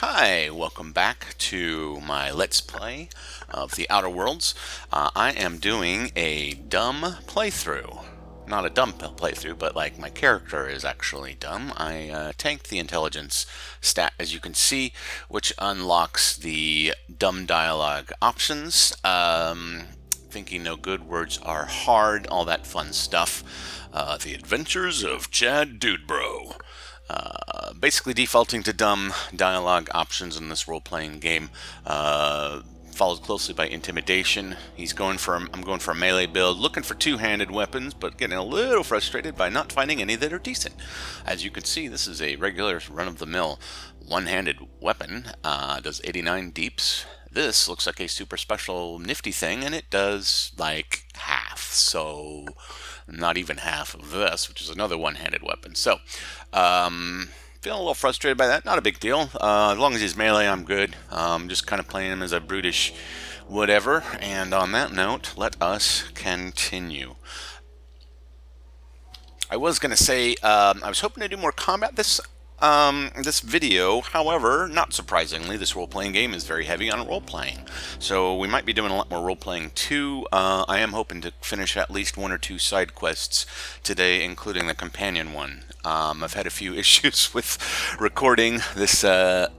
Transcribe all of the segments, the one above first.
Hi, welcome back to my Let's Play of The Outer Worlds. I am doing a dumb playthrough. Not a dumb playthrough, but like my character is actually dumb. I tanked the intelligence stat, as you can see, which unlocks the dumb dialogue options. Thinking no good, words are hard, all that fun stuff. The Adventures of Chad Dudebro. Basically defaulting to dumb dialogue options in this role-playing game, followed closely by intimidation. I'm going for a melee build, looking for two-handed weapons, but getting a little frustrated by not finding any that are decent. As you can see, this is a regular run-of-the-mill one-handed weapon. Does 89 deeps. This looks like a super special nifty thing, and it does like half, so not even half of this, which is another one-handed weapon. So, feeling a little frustrated by that. Not a big deal. As long as he's melee, I'm good. Just kind of playing him as a brutish whatever. And on that note, let us continue. I was going to say, I was hoping to do more combat this video. However, not surprisingly, this role-playing game is very heavy on role-playing. So we might be doing a lot more role-playing too. I am hoping to finish at least one or two side quests today, including the companion one. I've had a few issues with recording. This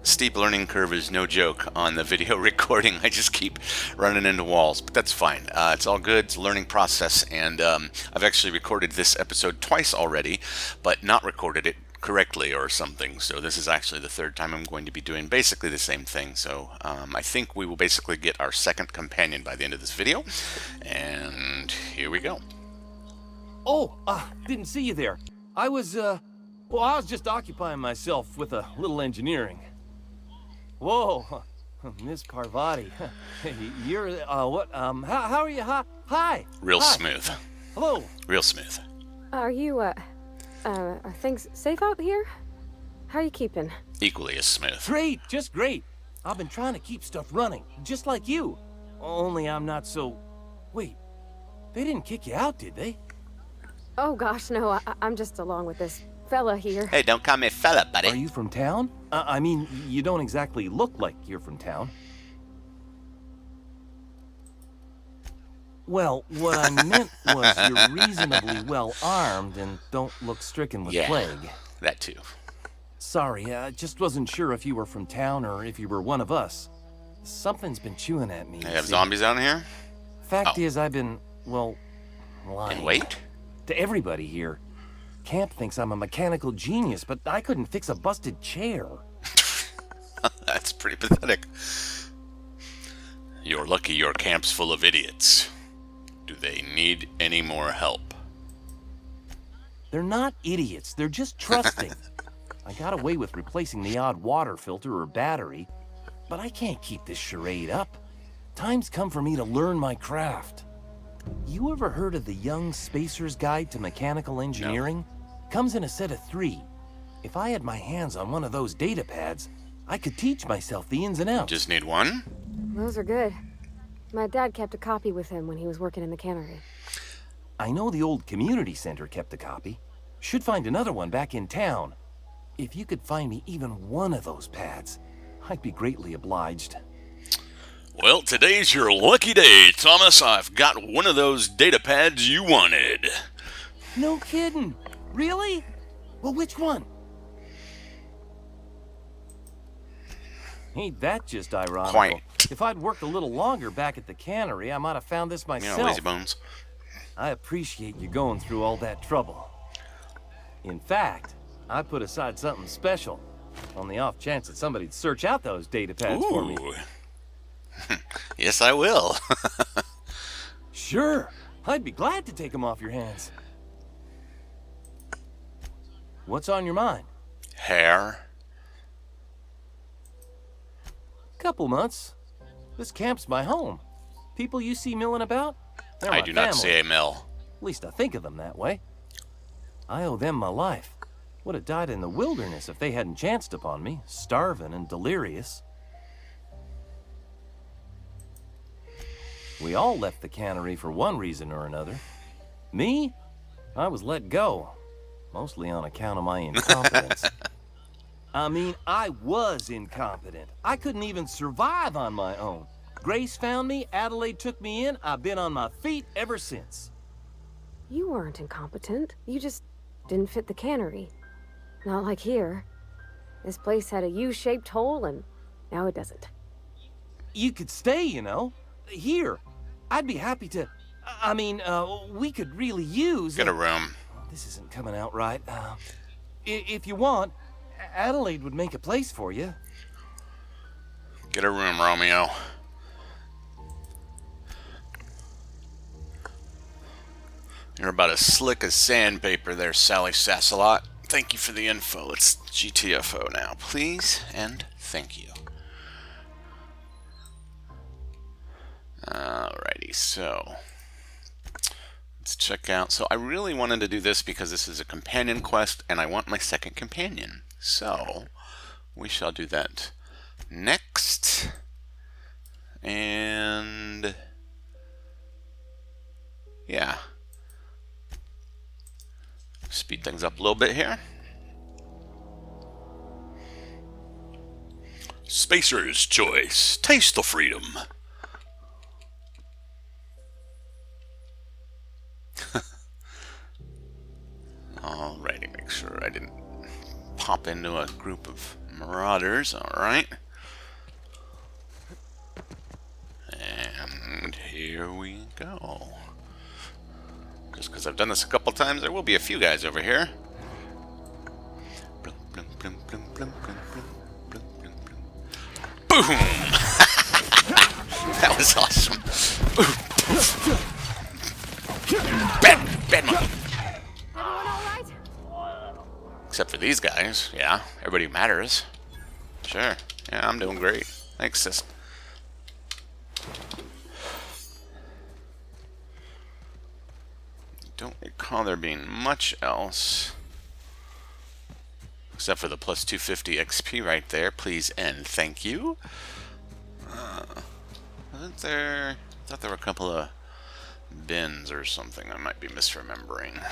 steep learning curve is no joke on the video recording. I just keep running into walls, but that's fine. It's all good. It's a learning process, and I've actually recorded this episode twice already, but not recorded it correctly or something. So this is actually the third time I'm going to be doing basically the same thing. So I think we will basically get our second companion by the end of this video. And here we go. Oh, didn't see you there. I was just occupying myself with a little engineering. Whoa, Miss Parvati. You're, how are you? Hi. Real Hi. smooth. Hello. Real smooth. Are you, are things safe out here? How are you keeping? Equally as smooth. Great, just great. I've been trying to keep stuff running, just like you. Only I'm not so... Wait, they didn't kick you out, did they? Oh gosh, no, I'm just along with this fella here. Hey, don't call me fella, buddy. Are you from town? I mean, you don't exactly look like you're from town. Well, what I meant was you're reasonably well armed and don't look stricken with plague. That too. Sorry, I just wasn't sure if you were from town or if you were one of us. Something's been chewing at me. They have zombies out here? Fact is, I've been, well, lying. And wait? To everybody here. Camp thinks I'm a mechanical genius, but I couldn't fix a busted chair. That's pretty pathetic. You're lucky your camp's full of idiots. Do they need any more help? They're not idiots, they're just trusting. I got away with replacing the odd water filter or battery, but I can't keep this charade up. Time's come for me to learn my craft. You ever heard of the Young Spacer's Guide to Mechanical Engineering? No. Comes in a set of 3. If I had my hands on one of those data pads, I could teach myself the ins and outs. Just need one? Those are good. My dad kept a copy with him when he was working in the cannery. I know the old community center kept a copy. Should find another one back in town. If you could find me even one of those pads, I'd be greatly obliged. Well, today's your lucky day, Thomas. I've got one of those data pads you wanted. No kidding. Really? Well, which one? Ain't that just ironical? Quite. If I'd worked a little longer back at the cannery, I might have found this myself. You know, lazy bones. I appreciate you going through all that trouble. In fact, I put aside something special on the off chance that somebody'd search out those data pads for me. Yes, I will. Sure. I'd be glad to take them off your hands. What's on your mind? Hair. Couple months. This camp's my home. People you see milling about, they're my I do not family. see a mill. At least I think of them that way. I owe them my life. Would have died in the wilderness if they hadn't chanced upon me, starving and delirious. We all left the cannery for one reason or another. Me? I was let go, mostly on account of my incompetence. I mean, I was incompetent. I couldn't even survive on my own. Grace found me, Adelaide took me in, I've been on my feet ever since. You weren't incompetent. You just didn't fit the cannery. Not like here. This place had a U-shaped hole, and now it doesn't. You could stay, you know. Here. I'd be happy to... I mean, we could really use... Get a room. This isn't coming out right. If you want, Adelaide would make a place for you. Get a room, Romeo. You're about as slick as sandpaper there, Sally Sassalot. Thank you for the info. Let's GTFO now, please, and thank you. Alrighty, so let's check out. So I really wanted to do this because this is a companion quest, and I want my second companion. So we shall do that next. And yeah. Speed things up a little bit here. Spacer's choice. Taste the freedom. Alrighty, make sure I didn't pop into a group of marauders. Alright. And here we go. Just because I've done this a couple times, there will be a few guys over here. Boom! That was awesome. Bad monkey. Everyone all right? Except for these guys. Yeah, everybody matters. Sure. Yeah, I'm doing great. Thanks, sis. Don't recall there being much else. Except for the plus 250 XP right there. Please and thank you. Wasn't there... I thought there were a couple of bins or something I might be misremembering.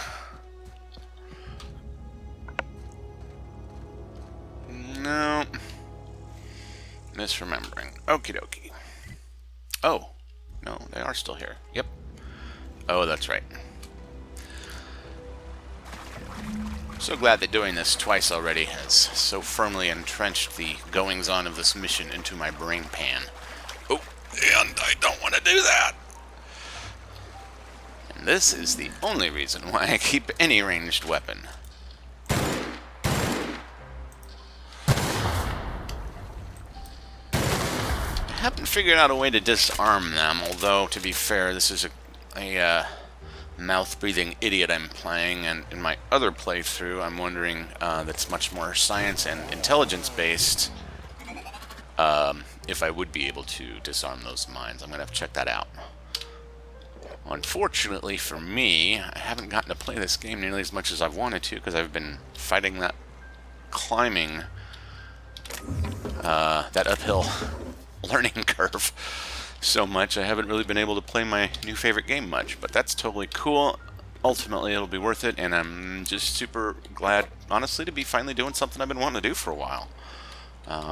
No. Misremembering. Okie dokie. Oh. No, they are still here. Yep. Oh, that's right. So glad that doing this twice already has so firmly entrenched the goings-on of this mission into my brain pan. Oh, and I don't want to do that! And this is the only reason why I keep any ranged weapon. I haven't figured out a way to disarm them, although, to be fair, this is a mouth-breathing idiot I'm playing, and in my other playthrough I'm wondering that's much more science and intelligence-based if I would be able to disarm those mines. I'm going to have to check that out. Unfortunately for me, I haven't gotten to play this game nearly as much as I've wanted to because I've been fighting that climbing, that uphill learning curve so much. I haven't really been able to play my new favorite game much, but that's totally cool. Ultimately, it'll be worth it, and I'm just super glad, honestly, to be finally doing something I've been wanting to do for a while,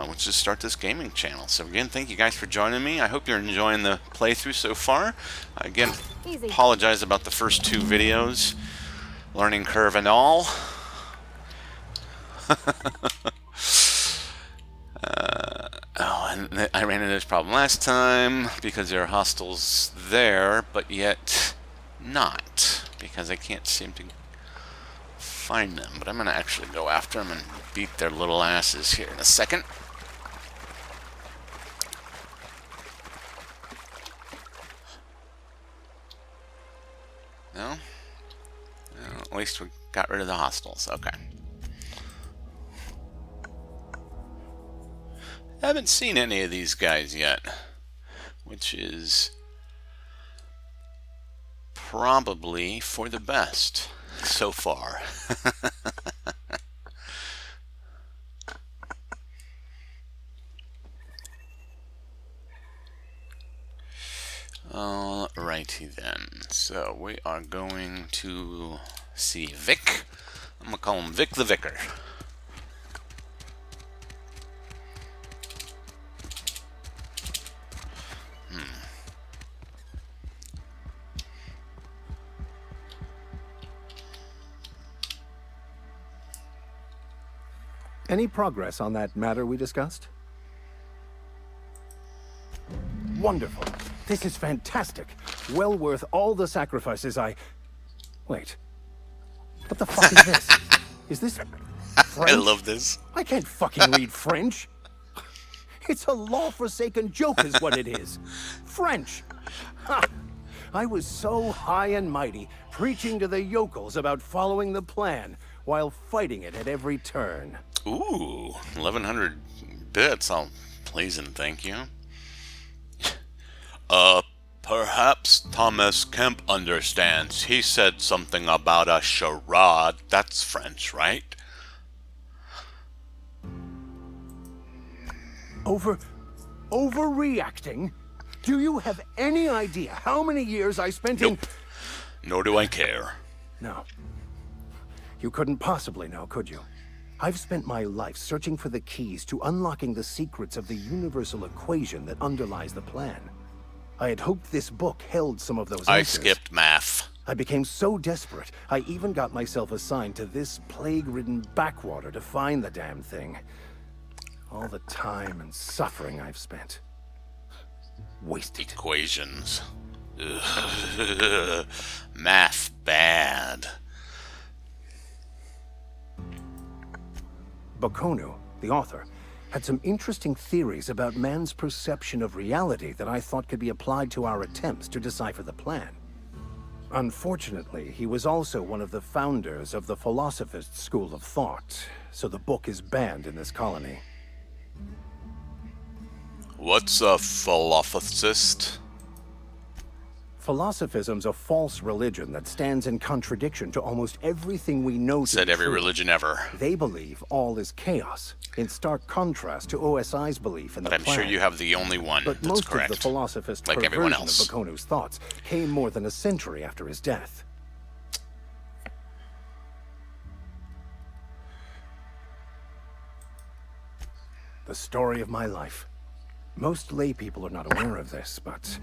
which is start this gaming channel. So again, thank you guys for joining me. I hope you're enjoying the playthrough so far. Again, apologize about the first two videos, learning curve and all. Oh, and I ran into this problem last time because there are hostiles there, but yet not, because I can't seem to find them. But I'm going to actually go after them and beat their little asses here in a second. No? No, at least we got rid of the hostiles. Okay. I haven't seen any of these guys yet, which is probably for the best so far. Alrighty then, so we are going to see Vic. I'm going to call him Vic the Vicar. Any progress on that matter we discussed? Wonderful. This is fantastic. Well worth all the sacrifices I... Wait. What the fuck is this? Is this French? I love this. I can't fucking read French. It's a law-forsaken joke is what it is. French. Ha! I was so high and mighty, preaching to the yokels about following the plan, while fighting it at every turn. Ooh, 1,100 bits. I'll please and thank you. Perhaps Thomas Kemp understands. He said something about a charade. That's French, right? Overreacting? Do you have any idea how many years I spent in... Nope. Nor do I care. No. You couldn't possibly know, could you? I've spent my life searching for the keys to unlocking the secrets of the universal equation that underlies the plan. I had hoped this book held some of those answers. I skipped math. I became so desperate, I even got myself assigned to this plague-ridden backwater to find the damn thing. All the time and suffering I've spent. Wasted. Equations. Ugh. Math bad. Bakonu, the author, had some interesting theories about man's perception of reality that I thought could be applied to our attempts to decipher the plan. Unfortunately, he was also one of the founders of the Philosophist school of thought, so the book is banned in this colony. What's a philosophist? Philosophism's a false religion that stands in contradiction to almost everything we know to Said be every true. religion ever. They believe all is chaos, in stark contrast to OSI's belief in But the I'm plan. sure you have the only one But that's most correct. of the philosophist's Like everyone perversion else. of Bakonu's thoughts came more than a century after his death. The story of my life. Most lay people are not aware of this, but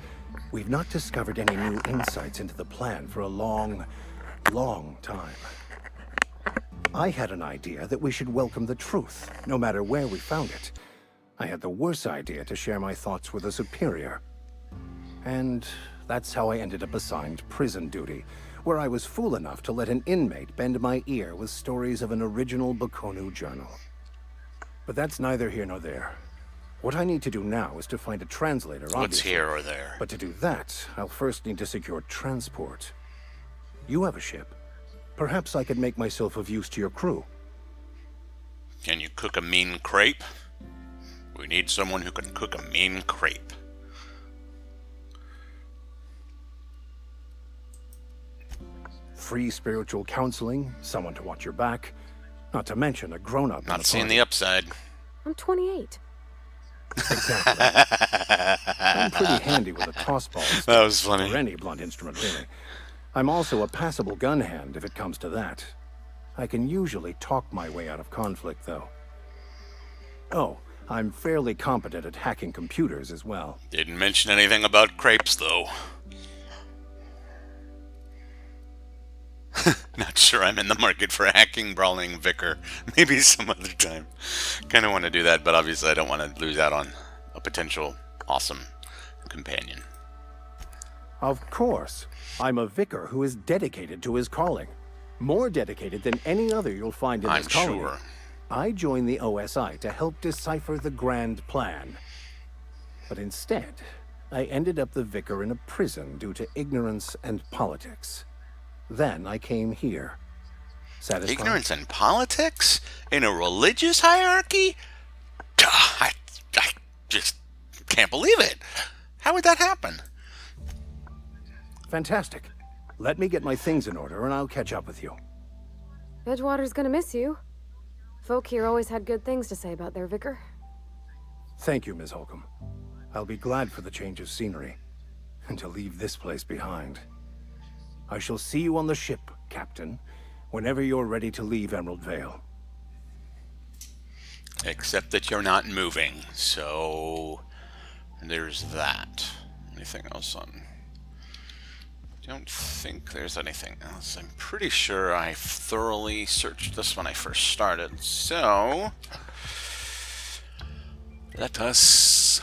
we've not discovered any new insights into the plan for a long, long time. I had an idea that we should welcome the truth, no matter where we found it. I had the worse idea to share my thoughts with a superior. And that's how I ended up assigned prison duty, where I was fool enough to let an inmate bend my ear with stories of an original Bakonu journal. But that's neither here nor there. What I need to do now is to find a translator, What's obviously. here or there? But to do that, I'll first need to secure transport. You have a ship. Perhaps I could make myself of use to your crew. Can you cook a mean crepe? We need someone who can cook a mean crepe. Free spiritual counseling, someone to watch your back, not to mention a grown-up. in Not the seeing party. the upside. I'm 28. Exactly. I'm pretty handy with a toss ball stick, That was funny. or any blunt instrument, really. I'm also a passable gun hand if it comes to that. I can usually talk my way out of conflict, though. Oh, I'm fairly competent at hacking computers as well. Didn't mention anything about crepes, though. Not sure I'm in the market for a hacking brawling vicar. Maybe some other time. Kind of want to do that, but obviously I don't want to lose out on a potential awesome companion. Of course. I'm a vicar who is dedicated to his calling. More dedicated than any other you'll find in I'm this colony. sure. I joined the OSI to help decipher the grand plan. But instead, I ended up the vicar in a prison due to ignorance and politics. Then I came here. Satisfied? Ignorance and politics? In a religious hierarchy? I just can't believe it. How would that happen? Fantastic. Let me get my things in order and I'll catch up with you. Edgewater's gonna miss you. Folk here always had good things to say about their vicar. Thank you, Ms. Holcomb. I'll be glad for the change of scenery and to leave this place behind. I shall see you on the ship, Captain, whenever you're ready to leave Emerald Vale. Except that you're not moving, so there's that. Anything else on? Don't think there's anything else. I'm pretty sure I thoroughly searched this when I first started. So let us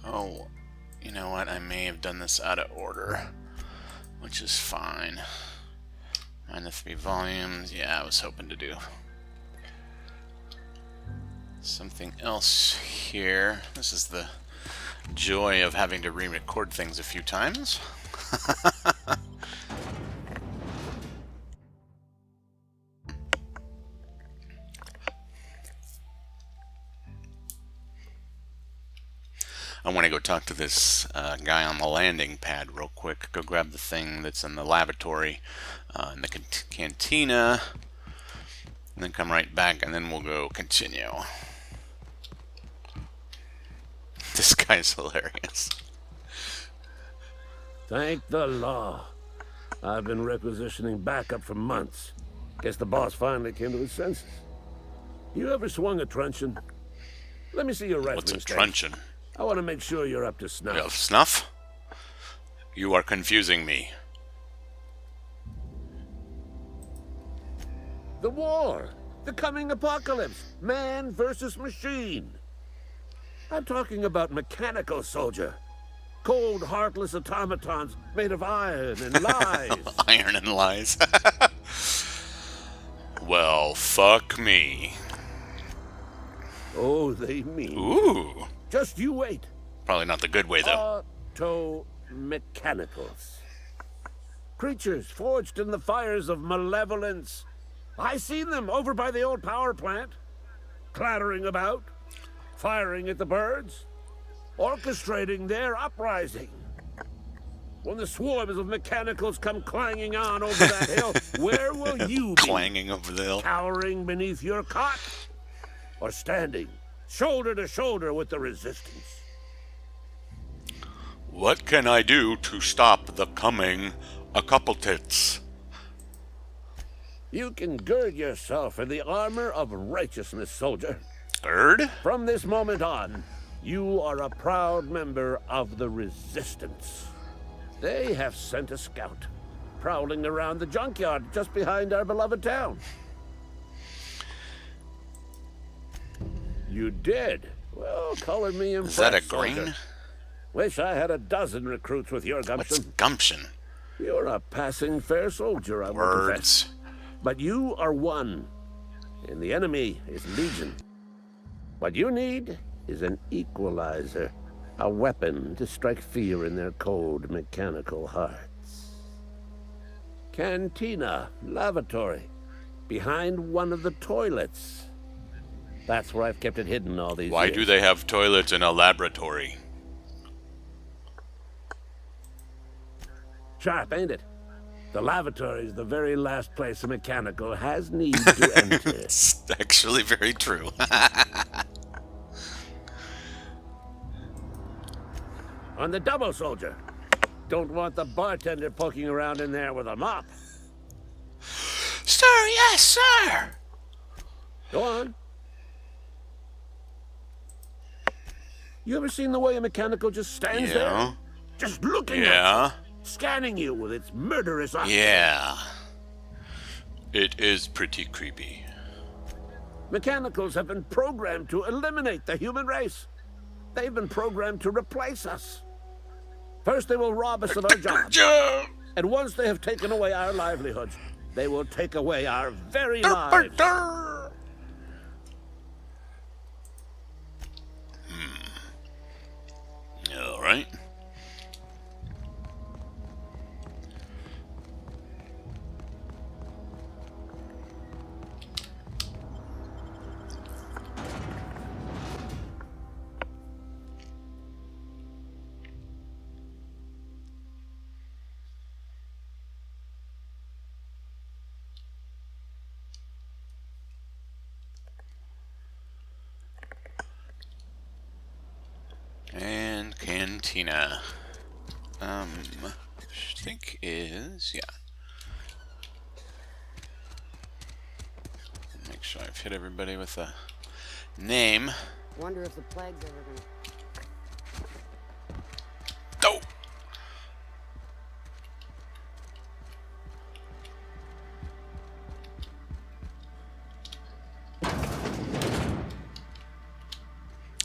oh, you know what? I may have done this out of order, which is fine. Mine the 3 volumes. Yeah, I was hoping to do something else here. This is the joy of having to re-record things a few times. I want to go talk to this guy on the landing pad real quick. Go grab the thing that's in the lavatory, in the cantina, and then come right back, and then we'll go continue. This guy's hilarious. Thank the law. I've been requisitioning backup for months. Guess the boss finally came to his senses. You ever swung a truncheon? Let me see your wrestling What's a stance. truncheon? I want to make sure you're up to snuff. You have snuff? You are confusing me. The war. The coming apocalypse. Man versus machine. I'm talking about mechanical soldier. Cold, heartless automatons made of iron and lies. Iron and lies. Well, fuck me. Oh, they mean. Ooh. Just you wait. Probably not the good way, though. Auto-mechanicals. Creatures forged in the fires of malevolence. I seen them over by the old power plant. Clattering about. Firing at the birds. Orchestrating their uprising. When the swarms of mechanicals come clanging on over that hill, where will you be? Clanging over the hill. Cowering beneath your cot? Or standing shoulder to shoulder with the resistance? What can I do to stop the coming apocalypse? You can gird yourself in the armor of righteousness, soldier. Third? From this moment on, you are a proud member of the Resistance. They have sent a scout, prowling around the junkyard just behind our beloved town. You did? Well, color me impressed. Is that a soldier. green? Wish I had a dozen recruits with your What's gumption. gumption? You're a passing fair soldier, I will confess. Words. But you are one, and the enemy is legion. What you need is an equalizer, a weapon to strike fear in their cold, mechanical hearts. Cantina, lavatory, behind one of the toilets. That's where I've kept it hidden all these Why years. do they have toilets in a laboratory? Sharp, ain't it? The lavatory is the very last place a mechanical has need to enter. It's actually very true. On the double, soldier. Don't want the bartender poking around in there with a mop. Sir, yes, sir! Go on. You ever seen the way a mechanical just stands there? Yeah. Just looking at Yeah. you, scanning you with its murderous eyes. Yeah. It is pretty creepy. Mechanicals have been programmed to eliminate the human race. They've been programmed to replace us. First, they will rob us of our jobs. And once they have taken away our livelihoods, they will take away our very lives. All right. And cantina. I think is, yeah. Make sure I've hit everybody with a name. Wonder if the plague's ever gonna... Oh!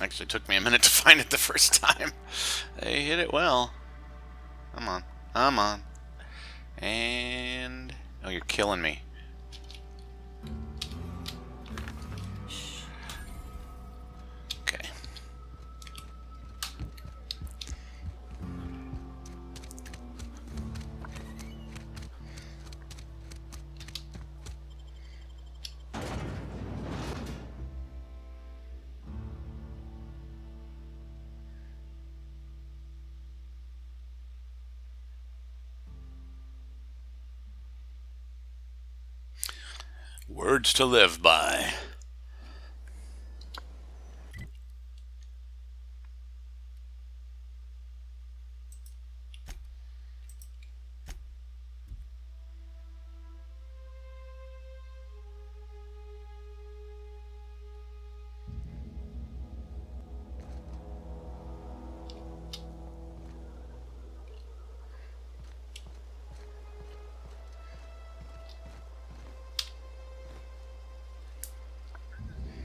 Actually took me a minute to find it the first time. They hit it well. Come on. Come on. And... oh, you're killing me. Okay. Words to live by.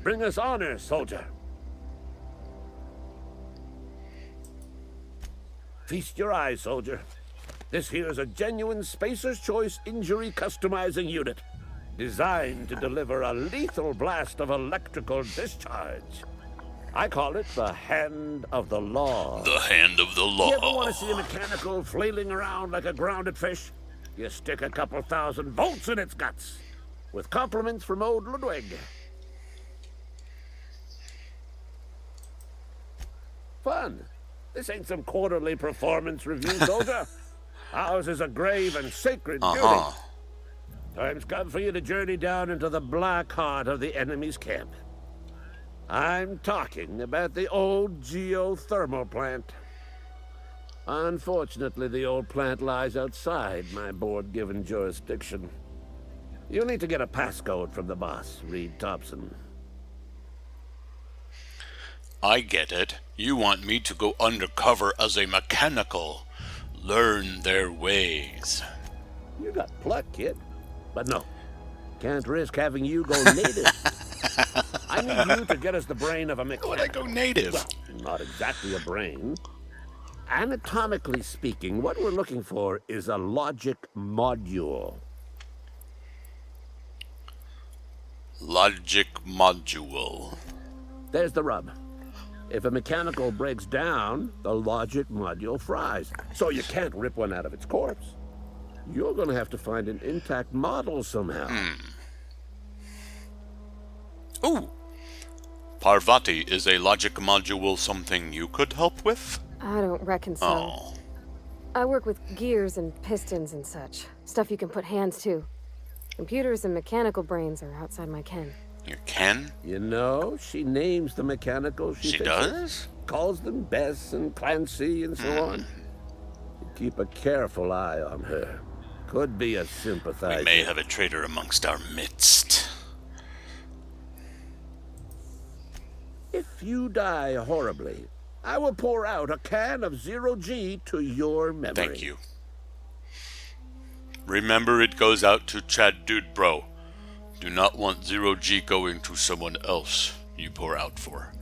Bring us honor, soldier. Feast your eyes, soldier. This here's a genuine Spacer's Choice injury customizing unit, designed to deliver a lethal blast of electrical discharge. I call it the Hand of the Law. The Hand of the Law. You ever want to see a mechanical flailing around like a grounded fish? You stick a couple thousand volts in its guts. With compliments from old Ludwig. Fun. This ain't some quarterly performance review, soldier. Ours is a grave and sacred duty. Time's come for you to journey down into the black heart of the enemy's camp. I'm talking about the old geothermal plant. Unfortunately, the old plant lies outside my board-given jurisdiction. You'll need to get a passcode from the boss, Reed Thompson. I get it. You want me to go undercover as a mechanical. Learn their ways. You got pluck, kid. But no, can't risk having you go native. I need you to get us the brain of a mechanic. Would I go native? Well, not exactly a brain. Anatomically speaking, what we're looking for is a logic module. Logic module. There's the rub. If a mechanical breaks down, the logic module fries. So you can't rip one out of its corpse. You're going to have to find an intact model somehow. Ooh. Parvati, is a logic module something you could help with? I don't reckon so. Oh. I work with gears and pistons and such. Stuff you can put hands to. Computers and mechanical brains are outside my ken. You can? You know, she names the mechanical she fixes. Does? Calls them Bess and Clancy and so on. You keep a careful eye on her. Could be a sympathizer. We may have a traitor amongst our midst. If you die horribly, I will pour out a can of 0G to your memory. Thank you. Remember, it goes out to Chad Dude Bro. Do not want 0G going to someone else you pour out for.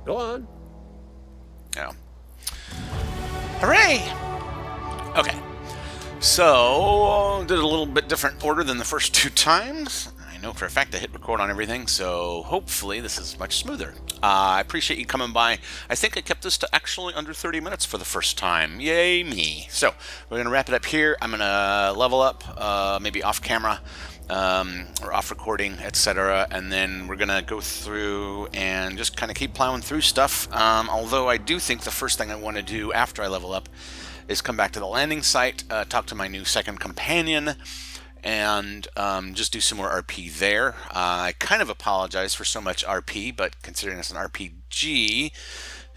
Go on. Yeah. Hooray! Okay. So, did a little bit different order than the first two times. I know for a fact I hit record on everything, so hopefully this is much smoother. I appreciate you coming by. I think I kept this to actually under 30 minutes for the first time. Yay me. So, we're going to wrap it up here. I'm going to level up, maybe off camera, or off recording, etc. And then we're going to go through and just kind of keep plowing through stuff. Although I do think the first thing I want to do after I level up is come back to the landing site, talk to my new second companion, and just do some more RP there. I kind of apologize for so much RP, but considering it's an RPG,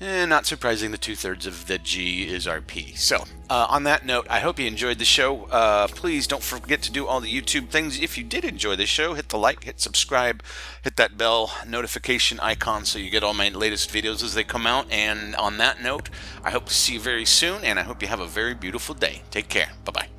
And not surprising, the 2/3 of the G is our P. So, on that note, I hope you enjoyed the show. Please don't forget to do all the YouTube things. If you did enjoy the show, hit the like, hit subscribe, hit that bell notification icon so you get all my latest videos as they come out. And on that note, I hope to see you very soon, and I hope you have a very beautiful day. Take care. Bye-bye.